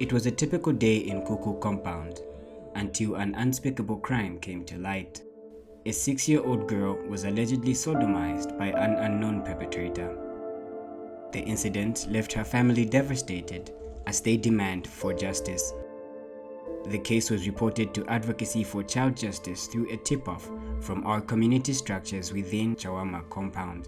It was a typical day in Kuku Compound until an unspeakable crime came to light. A 6-year-old girl was allegedly sodomized by an unknown perpetrator. The incident left her family devastated as they demand for justice. The case was reported to Advocacy for Child Justice through a tip-off from our community structures within Kuku Compound.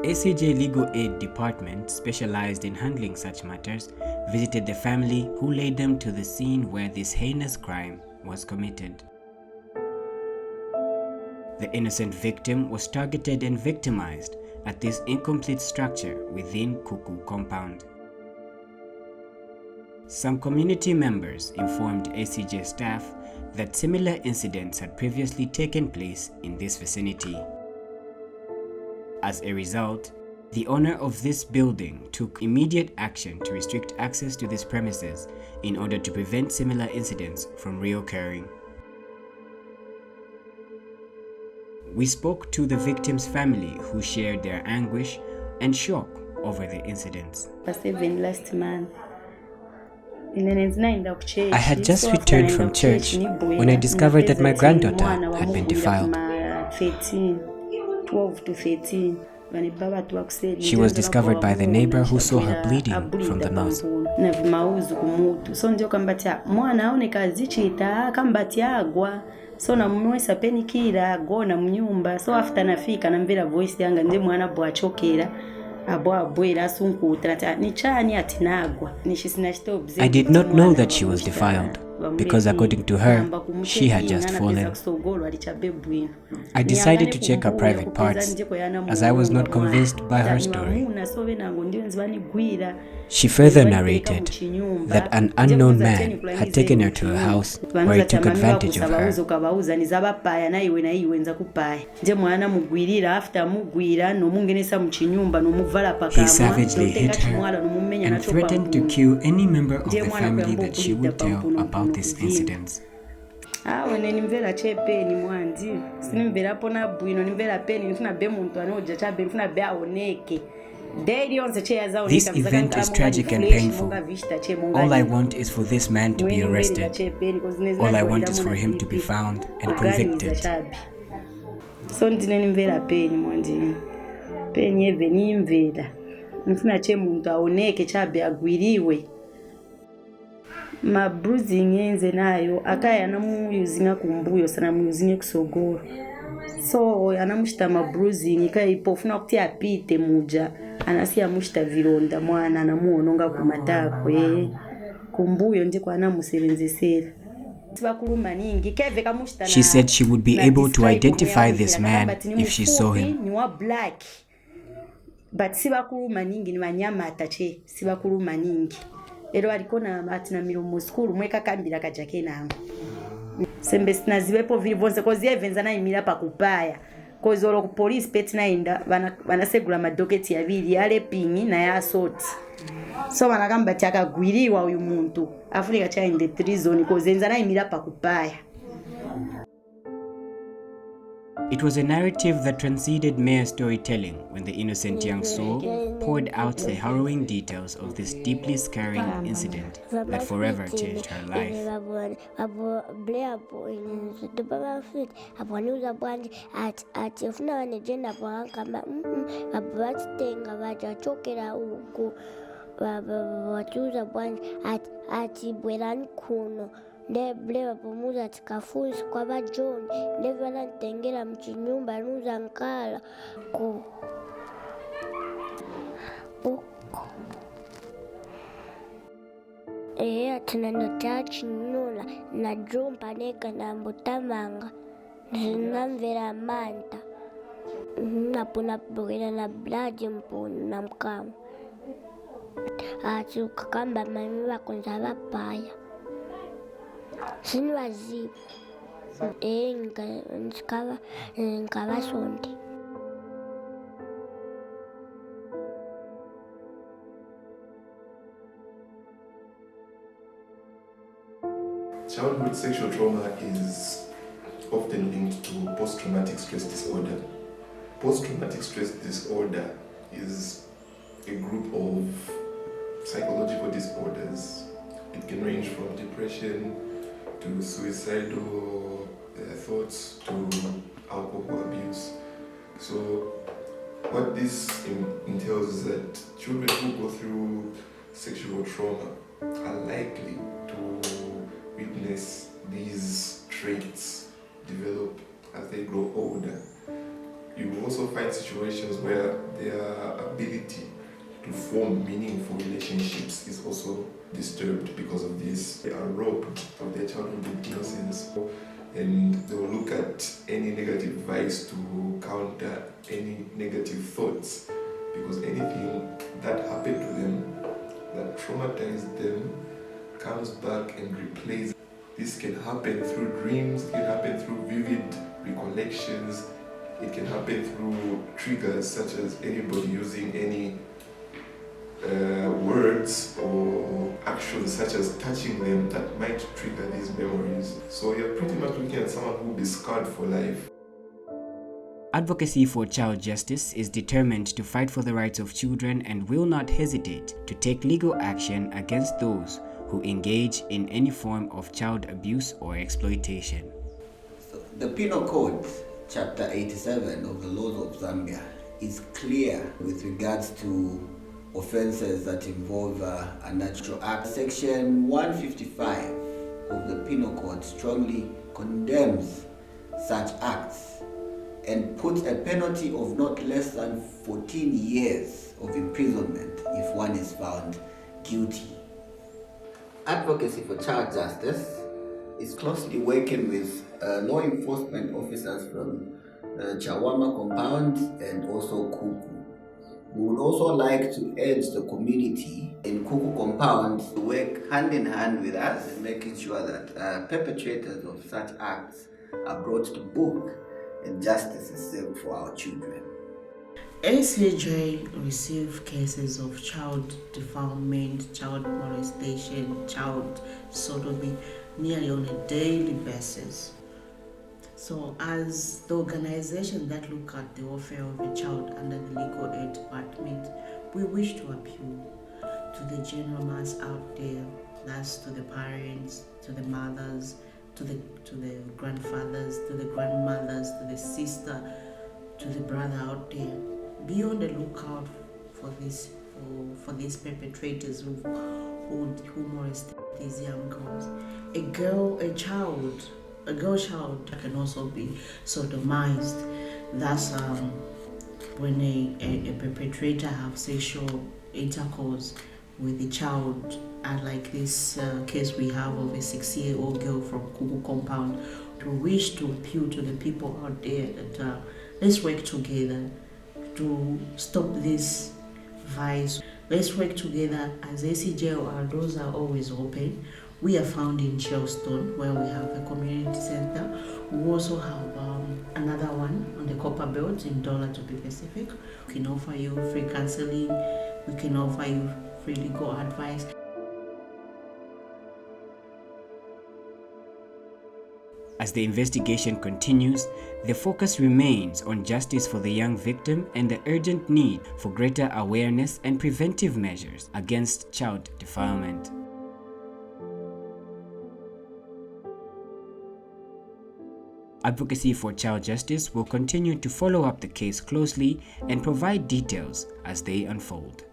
ACJ Legal Aid Department, specialized in handling such matters, visited the family, who led them to the scene where this heinous crime was committed. The innocent victim was targeted and victimized at this incomplete structure within Kuku Compound. Some community members informed ACJ staff that similar incidents had previously taken place in this vicinity. As a result, the owner of this building took immediate action to restrict access to these premises in order to prevent similar incidents from reoccurring. We spoke to the victim's family, who shared their anguish and shock over the incidents. Last month. I had just returned from church when I discovered that my granddaughter had been defiled. 12 to 13. She was discovered by the neighbor who saw her bleeding from the nose. So namwesa penikira agona mnyumba. So after nafika namvera voice yanga ndi mwana bwachokera abwera asunkutra ni chani atinagwa nishisina stop. I did not know that she was defiled because according to her, she had just fallen. I decided to check her private parts as I was not convinced by her story. She further narrated that an unknown man had taken her to a house where he took advantage of her. He savagely hit her and threatened to kill any member of the family that she would tell about these incidents. Nimvera chepeni mwanzi sinimvera pona bwino nimvera peni nifuna be muntu anoja chabe nifuna be aoneke. This event is tragic and painful. All I want is for this man to be arrested. All I want is for him to be found and convicted. So ndinenimvera peni mwanzi peni eve nimvera nifuna che muntu aoneke chabe agwiriwe. Ma bruising enze nayo akaya anamuuzinga kumbuyo sana muuzinge kusogoro. So anamushita ma bruising kaipo funa kuti apite muja anasiya mushita vironda mwana anamuononga kumatakwe kumbuyo ndiko anamusebenzesera. She said she would be able to identify this man if she saw him. But sibakuluma ningi ni wanyamata che sibakuluma ningi. Ero alikona atina mirumu skulu mweka kambira kajake nangu. Sembe sinaziwepo vilivonse kozi evenza na imira pa kupaya. Kozi olo ku police peti nainda banasegula madoketi yabiri yale pingi na ya assault. So banagamba akagwiriwa uyu muntu Afrika cha in the treason kozi enza na imira pa kupaya. It was a narrative that transcended mere storytelling when the innocent young soul poured out the harrowing details of this deeply scarring incident that forever changed her life. Ndeblewa pamoja tikafunsi kwa bajoni ndevana ntengera mchinyumba nuza nkala ku atina notachi nula na jumpa neka na mbutamanga zinamvera manta napuna bugina na blaji mpunu na mkamu kakamba mami wakunza bapaya sinwazibu nkabasonde. Childhood sexual trauma is often linked to post-traumatic stress disorder. Post-traumatic stress disorder is a group of psychological disorders. It can range from depression to suicidal thoughts to alcohol abuse. So what this entails is that children who go through sexual trauma are likely to witness these traits develop as they grow older. You will also find situations where their ability to form meaningful relationships is also disturbed because of this. They are robbed of their childhood innocence, and they will look at any negative vice to counter any negative thoughts, because anything that happened to them, that traumatized them, comes back and replays. This can happen through dreams, it can happen through vivid recollections, it can happen through triggers such as anybody using any words or actions such as touching them that might trigger these memories. So you're pretty much looking at someone who will be scarred for life. Advocacy for Child Justice is determined to fight for the rights of children and will not hesitate to take legal action against those who engage in any form of child abuse or exploitation. So the Penal Code, Chapter 87 of the Laws of Zambia, is clear with regards to offences that involve unnatural acts. Section 155 of the Penal Code strongly condemns such acts and puts a penalty of not less than 14 years of imprisonment if one is found guilty. Advocacy for Child Justice is closely working with law enforcement officers from Kuku Compound and also Kuku. We would also like to urge the community in Kuku Compound to work hand in hand with us in making sure that perpetrators of such acts are brought to book and justice is served for our children. ACJ receive cases of child defilement, child molestation, child sodomy nearly on a daily basis. So as the organization that look at the welfare of a child under the Legal Aid Department, we wish to appeal to the general mass out there, that's to the parents, to the mothers, to the grandfathers, to the grandmothers, to the sister, to the brother out there. Be on the lookout for these perpetrators who molest these young girls. A girl child can also be sodomized. That's when a perpetrator have sexual intercourse with the child, and like this case we have of a 6-year-old girl from Kuku Compound. We wish to appeal to the people out there that let's work together to stop this vice. Let's work together. As ACJ, our doors are always open. We are found in Charleston, where we have a community center. We also have another one on the Copper Belt in Dollar, to be specific. We can offer you free counseling. We can offer you free legal advice. As the investigation continues, the focus remains on justice for the young victim and the urgent need for greater awareness and preventive measures against child defilement. Advocacy for Child Justice will continue to follow up the case closely and provide details as they unfold.